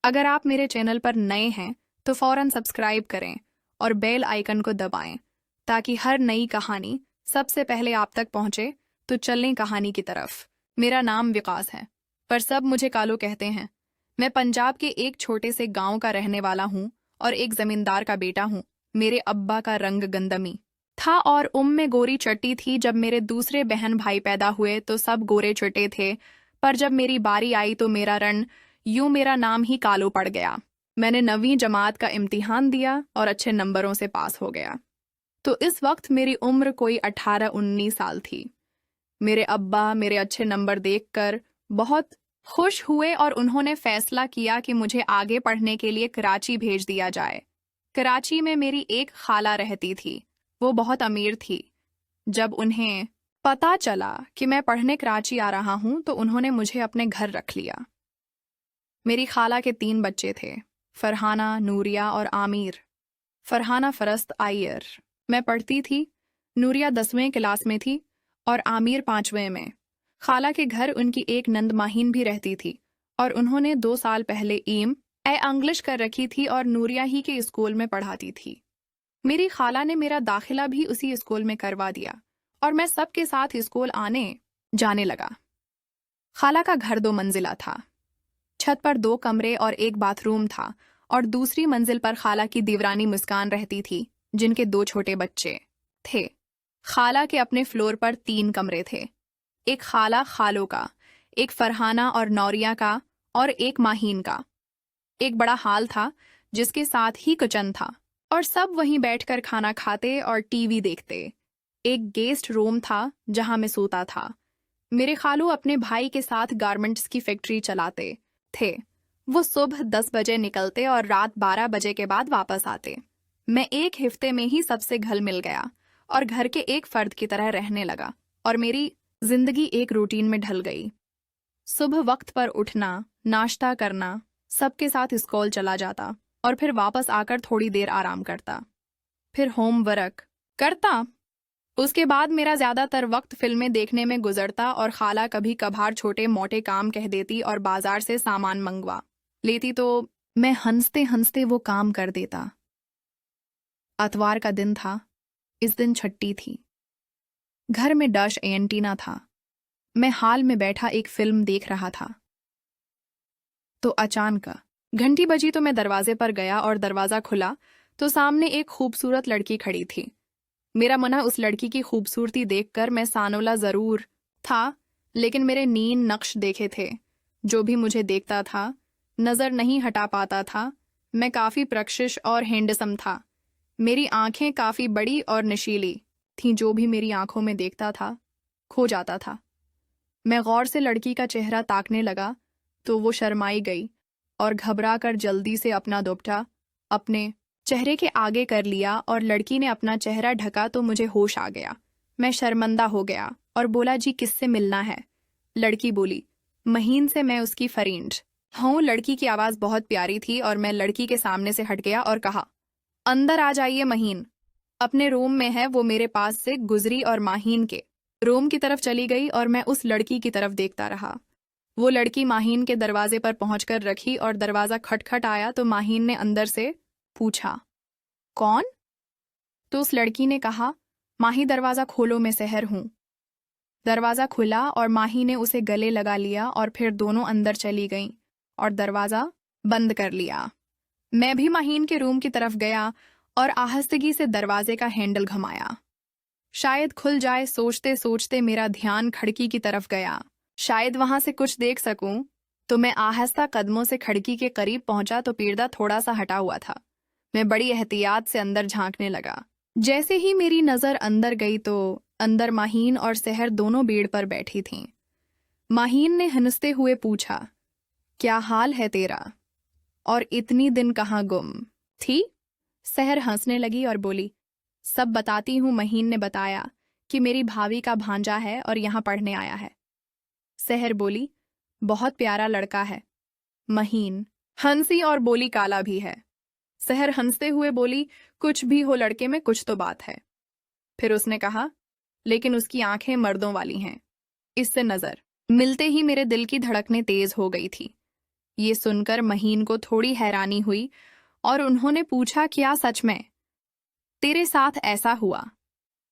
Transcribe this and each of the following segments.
अगर आप मेरे चैनल पर नए हैं तो फौरन सब्सक्राइब करें और बेल आइकन को दबाएं ताकि हर नई कहानी सबसे पहले आप तक पहुंचे। तो चलें कहानी की तरफ। मेरा नाम विकास है, पर सब मुझे कालू कहते हैं। मैं पंजाब के एक छोटे से गांव का रहने वाला हूं और एक जमींदार का बेटा हूं। मेरे अब्बा का रंग गंदमी था और में गोरी चट्टी थी। जब मेरे दूसरे बहन भाई पैदा हुए तो सब गोरे चट्टे थे, पर जब मेरी बारी आई तो मेरा नाम ही कालू पड़ गया। मैंने 9वीं जमात का इम्तिहान दिया और अच्छे नंबरों से पास हो गया। तो इस वक्त मेरी उम्र कोई 18-19 साल थी। मेरे अब्बा मेरे अच्छे नंबर देखकर बहुत खुश हुए और उन्होंने फैसला किया कि मुझे आगे पढ़ने के लिए कराची भेज दिया जाए। कराची में मेरी एक खाला रहती थी, वो बहुत अमीर थी। जब उन्हें पता चला कि मैं पढ़ने कराची आ रहा हूं तो उन्होंने मुझे अपने घर रख लिया। मेरी खाला के 3 बच्चे थे, फरहाना, नूरिया और आमिर। फरहाना फरस्त आयर मैं पढ़ती थी, नूरिया 10वें क्लास में थी और आमिर 5वें में। खाला के घर उनकी एक नंद माहीन भी रहती थी और उन्होंने 2 साल पहले इंग्लिश कर रखी थी और नूरिया ही के स्कूल में पढ़ाती थी। मेरी खाला ने मेरा दाखिला भी उसी स्कूल में करवा दिया और मैं सबके साथ स्कूल आने जाने लगा। खाला का घर 2 मंजिला था। छत पर 2 कमरे और एक बाथरूम था और दूसरी मंजिल पर खाला की दीवरानी मुस्कान रहती थी, जिनके 2 छोटे बच्चे थे। खाला के अपने फ्लोर पर 3 कमरे थे, एक खालों का, एक फरहाना और नौरिया का और एक माहीन का। एक बड़ा हाल था जिसके साथ ही किचन था और सब वहीं बैठकर खाना खाते और टीवी देखते। एक गेस्ट रूम था जहां मैं सोता था। मेरे खालू अपने भाई के साथ गारमेंट्स की फैक्ट्री चलाते थे। वो सुबह 10 बजे निकलते और रात 12 बजे के बाद वापस आते। मैं एक हफ्ते में ही सबसे घुल मिल गया और घर के एक फर्द की तरह रहने लगा और मेरी जिंदगी एक रूटीन में ढल गई। सुबह वक्त पर उठना, नाश्ता करना, सबके साथ स्कूल चला जाता और फिर वापस आकर थोड़ी देर आराम करता, फिर होमवर्क करता। उसके बाद मेरा ज्यादातर वक्त फिल्में देखने में गुजरता और खाला कभी कभार छोटे मोटे काम कह देती और बाजार से सामान मंगवा लेती तो मैं हंसते हंसते वो काम कर देता। आतवार का दिन था, इस दिन छुट्टी थी। घर में डश एंटीना था। मैं हाल में बैठा एक फिल्म देख रहा था तो अचानक घंटी बजी तो मैं दरवाजे पर गया और दरवाजा खुला तो सामने एक खूबसूरत लड़की खड़ी थी। मेरा मना उस लड़की की खूबसूरती देखकर मैं सानोला जरूर था, लेकिन मेरे नींद नक्श देखे थे। जो भी मुझे देखता था नजर नहीं हटा पाता था। मैं काफी प्रकशिश और हैंडसम था। मेरी आंखें काफी बड़ी और नशीली थीं। जो भी मेरी आंखों में देखता था खो जाता था। मैं गौर से लड़की का चेहरा ताकने लगा तो वो शर्माई गई और घबरा कर जल्दी से अपना दुपट्टा अपने चेहरे के आगे कर लिया और लड़की ने अपना चेहरा ढका तो मुझे होश आ गया। मैं शर्मंदा हो गया और बोला, जी किससे मिलना है? लड़की बोली, महीन से, मैं उसकी फ्रेंड हूँ। लड़की की आवाज़ बहुत प्यारी थी और मैं लड़की के सामने से हट गया और कहा, अंदर आ जाइए, महीन अपने रूम में है। वो मेरे पास से गुजरी और माहीन के रूम की तरफ चली गई और मैं उस लड़की की तरफ देखता रहा। वो लड़की माहीन के दरवाजे पर पहुंचकर रखी और दरवाजा खटखट आया तो माहीन ने अंदर से पूछा, कौन? तो उस लड़की ने कहा, माही दरवाजा खोलो, मैं सहर हूं। दरवाजा खुला और माही ने उसे गले लगा लिया और फिर दोनों अंदर चली गईं और दरवाजा बंद कर लिया। मैं भी माहीन के रूम की तरफ गया और आहिस्तगी से दरवाजे का हैंडल घुमाया। शायद खुल जाए। सोचते सोचते मेरा ध्यान खिड़की की तरफ गया, शायद वहां से कुछ देख सकूं। तो मैं आहिस्ता कदमों से खिड़की के करीब पहुंचा तो पर्दा थोड़ा सा हटा हुआ था। मैं बड़ी एहतियात से अंदर झांकने लगा। जैसे ही मेरी नजर अंदर गई तो अंदर माहीन और सहर दोनों बेड पर बैठी थीं। माहीन ने हंसते हुए पूछा, क्या हाल है तेरा और इतनी दिन कहाँ गुम थी? सहर हंसने लगी और बोली, सब बताती हूँ। महीन ने बताया कि मेरी भाभी का भांजा है और यहाँ पढ़ने आया है। सहर बोली, बहुत प्यारा लड़का है। महीन हंसी और बोली, काला भी है। सहर हंसते हुए बोली, कुछ भी हो, लड़के में कुछ तो बात है। फिर उसने कहा, लेकिन उसकी आंखें मर्दों वाली हैं। इससे नजर मिलते ही मेरे दिल की धड़कनें तेज हो गई थी। ये सुनकर महीन को थोड़ी हैरानी हुई और उन्होंने पूछा, क्या सच में तेरे साथ ऐसा हुआ?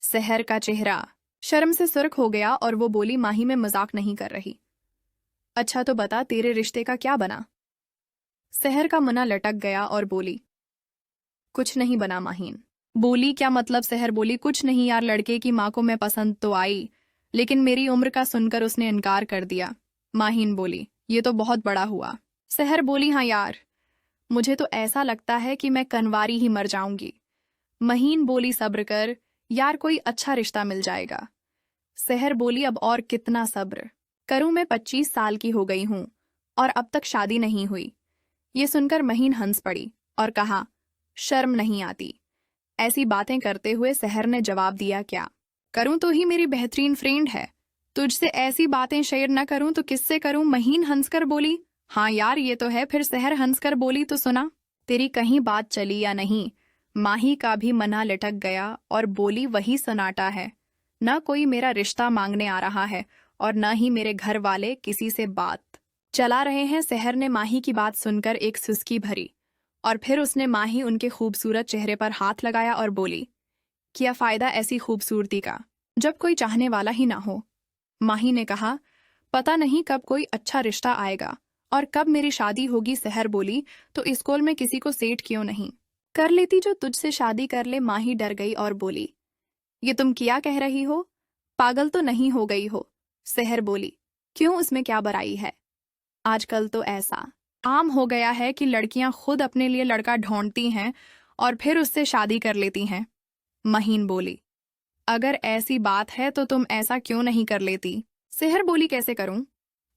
सहर का चेहरा शर्म से सुर्ख हो गया और वो बोली, माही मैं मजाक नहीं कर रही। अच्छा तो बता, तेरे रिश्ते का क्या बना? सहर का मुना लटक गया और बोली, कुछ नहीं बना माहीन। बोली, क्या मतलब? सहर बोली, कुछ नहीं यार, लड़के की माँ को मैं पसंद तो आई, लेकिन मेरी उम्र का सुनकर उसने इनकार कर दिया। माहीन बोली, ये तो बहुत बड़ा हुआ। सहर बोली, हाँ यार, मुझे तो ऐसा लगता है कि मैं कनवारी ही मर जाऊंगी। महीन बोली, सब्र कर यार, कोई अच्छा रिश्ता मिल जाएगा। सहर बोली, अब और कितना सब्र करूं, मैं 25 साल की हो गई हूं और अब तक शादी नहीं हुई। ये सुनकर महीन हंस पड़ी और कहा, शर्म नहीं आती? ऐसी बातें करते हुए सहर ने जवाब दिया, क्या करूं, तो ही मेरी बेहतरीन फ्रेंड है। तुझसे ऐसी बातें शेयर न करूं तो किससे करूं? महीन हंसकर बोली, हाँ यार ये तो है। फिर सहर हंसकर बोली, तो सुना, तेरी कहीं बात चली या नहीं? माही का भी मना लटक गया और बोली, वही सन्नाटा है, न कोई मेरा रिश्ता मांगने आ रहा है और न ही मेरे घर वाले किसी से बात चला रहे हैं। सहर ने माही की बात सुनकर एक सुस्की भरी और फिर उसने माही उनके खूबसूरत चेहरे पर हाथ लगाया और बोली, क्या फायदा ऐसी खूबसूरती का जब कोई चाहने वाला ही ना हो? माही ने कहा, पता नहीं कब कोई अच्छा रिश्ता आएगा और कब मेरी शादी होगी। सहर बोली, तो इस कॉल में किसी को सेट क्यों नहीं कर लेती जो तुझसे शादी कर ले? माही डर गई और बोली, ये तुम क्या कह रही हो? पागल तो नहीं हो गई हो? सहर बोली, क्यों, उसमें क्या बुराई है? आजकल तो ऐसा आम हो गया है कि लड़कियां खुद अपने लिए लड़का ढूंढती हैं और फिर उससे शादी कर लेती हैं। महीन बोली, अगर ऐसी बात है तो तुम ऐसा क्यों नहीं कर लेती? सहर बोली, कैसे करूं?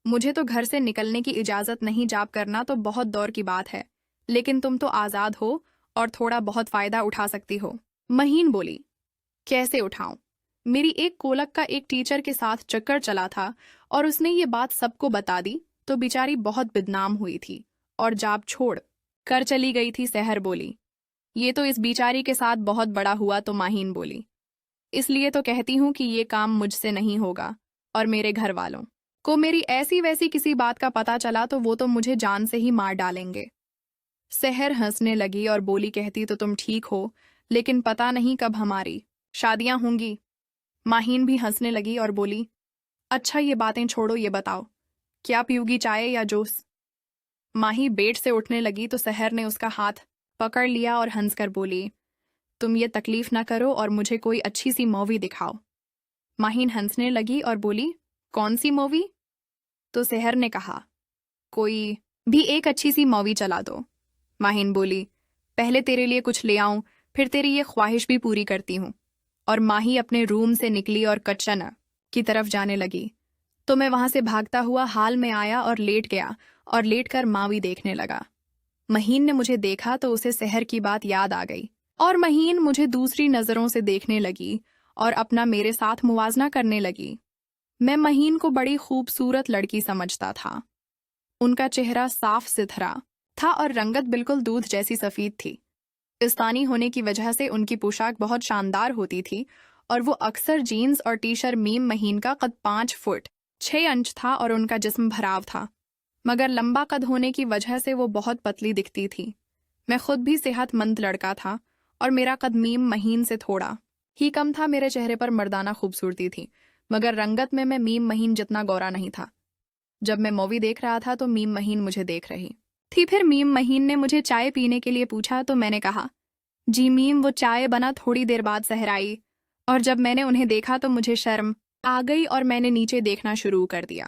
मुझे तो घर से निकलने की इजाजत नहीं, जॉब करना तो बहुत दौर की बात है, लेकिन तुम तो आजाद हो और थोड़ा बहुत फायदा उठा सकती हो। महीन बोली, कैसे उठाऊं? मेरी एक कोलक का एक टीचर के साथ चक्कर चला था और उसने ये बात सबको बता दी तो बेचारी बहुत बदनाम हुई थी और जॉब छोड़ कर चली गई थी। सहर बोली, ये तो इस बेचारी के साथ बहुत बड़ा हुआ। तो माहीन बोली, इसलिए तो कहती हूँ कि ये काम मुझसे नहीं होगा और मेरे घर वालों को मेरी ऐसी वैसी किसी बात का पता चला तो वो तो मुझे जान से ही मार डालेंगे। सहर हंसने लगी और बोली, कहती तो तुम ठीक हो, लेकिन पता नहीं कब हमारी शादियां होंगी। माहीन भी हंसने लगी और बोली, अच्छा ये बातें छोड़ो, ये बताओ क्या पियोगी, चाय या जूस? माही बेड से उठने लगी तो सहर ने उसका हाथ पकड़ लिया और हंसकर बोली, तुम ये तकलीफ ना करो और मुझे कोई अच्छी सी मूवी दिखाओ। माहीन हंसने लगी और बोली, कौन सी मूवी? तो सहर ने कहा, कोई भी एक अच्छी सी मूवी चला दो। माहीन बोली, पहले तेरे लिए कुछ ले आऊं, फिर तेरी ये ख्वाहिश भी पूरी करती हूँ। और माही अपने रूम से निकली और किचन की तरफ जाने लगी तो मैं वहां से भागता हुआ हाल में आया और लेट गया और लेटकर मावी देखने लगा। महीन ने मुझे देखा तो उसे सहर की बात याद आ गई और महीन मुझे दूसरी नजरों से देखने लगी और अपना मेरे साथ मुवाजना करने लगी। मैं महीन को बड़ी खूबसूरत लड़की समझता था। उनका चेहरा साफ सुथरा था और रंगत बिल्कुल दूध जैसी सफेद थी। पाकिस्तानी होने की वजह से उनकी पोशाक बहुत शानदार होती थी और वो अक्सर जीन्स और टी शर्ट। महीन का कद 5 फुट 6 इंच था और उनका जिस्म भराव था, मगर लंबा कद होने की वजह से वो बहुत पतली दिखती थी। मैं खुद भी सेहतमंद लड़का था और मेरा कद महीन से थोड़ा ही कम था। मेरे चेहरे पर मर्दाना खूबसूरती थी, मगर रंगत में मैं महीन जितना गोरा नहीं था। जब मैं मूवी देख रहा था तो महीन मुझे देख रही थी। फिर महीन ने मुझे चाय पीने के लिए पूछा तो मैंने कहा, जी वो चाय बना थोड़ी देर बाद सहर आई और जब मैंने उन्हें देखा तो मुझे शर्म आ गई और मैंने नीचे देखना शुरू कर दिया।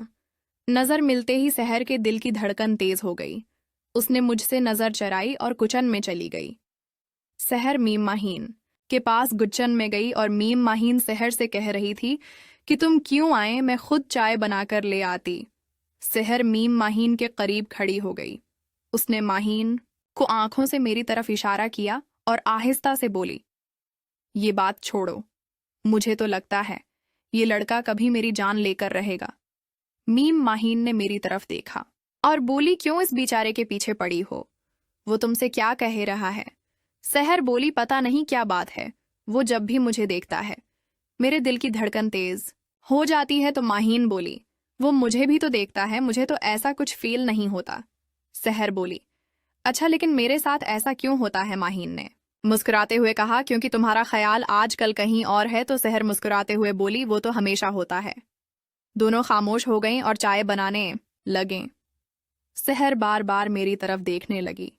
नजर मिलते ही सहर के दिल की धड़कन तेज हो गई। उसने मुझसे नजर चराई और किचन में चली गई। सहर महीन के पास किचन में गई और महीन सहर से कह रही थी कि तुम क्यों आए, मैं खुद चाय बनाकर ले आती। सहर महीन के करीब खड़ी हो गई। उसने महीन को आंखों से मेरी तरफ इशारा किया और आहिस्ता से बोली, ये बात छोड़ो, मुझे तो लगता है ये लड़का कभी मेरी जान लेकर रहेगा। महीन ने मेरी तरफ देखा और बोली, क्यों इस बेचारे के पीछे पड़ी हो? वो तुमसे क्या कह रहा है? सहर बोली, पता नहीं क्या बात है, वो जब भी मुझे देखता है मेरे दिल की धड़कन तेज हो जाती है। तो महीन बोली, वो मुझे भी तो देखता है, मुझे तो ऐसा कुछ फील नहीं होता। सहर बोली, अच्छा लेकिन मेरे साथ ऐसा क्यों होता है? माहीन ने मुस्कुराते हुए कहा, क्योंकि तुम्हारा ख्याल आजकल कहीं और है। तो सहर मुस्कुराते हुए बोली, वो तो हमेशा होता है। दोनों खामोश हो गईं और चाय बनाने लगें। सहर बार बार मेरी तरफ देखने लगी।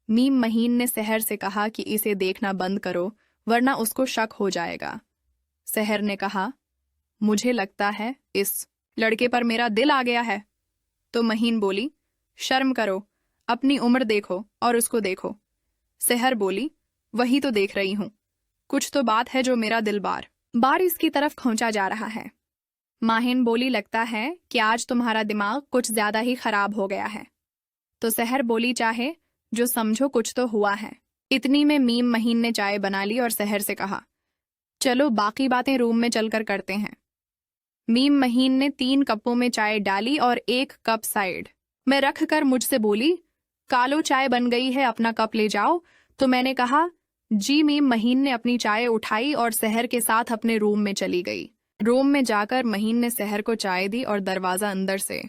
मीम महीन ने सहर से कहा कि इसे देखना बंद करो, वरना उसको शक हो जाएगा। सहर ने कहा, मुझे लगता है इस लड़के पर मेरा दिल आ गया है। तो महीन बोली, शर्म करो, अपनी उम्र देखो और उसको देखो। सहर बोली, वही तो देख रही हूं। कुछ तो बात है जो मेरा दिल बार बार इसकी तरफ खींचा जा रहा है। माहिन बोली, लगता है कि आज तुम्हारा दिमाग कुछ ज्यादा ही खराब हो गया है। तो सहर बोली, चाहे जो समझो कुछ तो हुआ है। इतनी में मीम महीन ने चाय बना ली और सहर से कहा, चलो बाकी बातें रूम में चलकर करते हैं। मीम महीन ने 3 कपों में चाय डाली और 1 कप साइड में रखकर मुझसे बोली, कालो चाय बन गई है, अपना कप ले जाओ। तो मैंने कहा, जी। मीम महीन ने अपनी चाय उठाई और सहर के साथ अपने रूम में चली गई। रूम में जाकर महीन ने सहर को चाय दी और दरवाजा अंदर से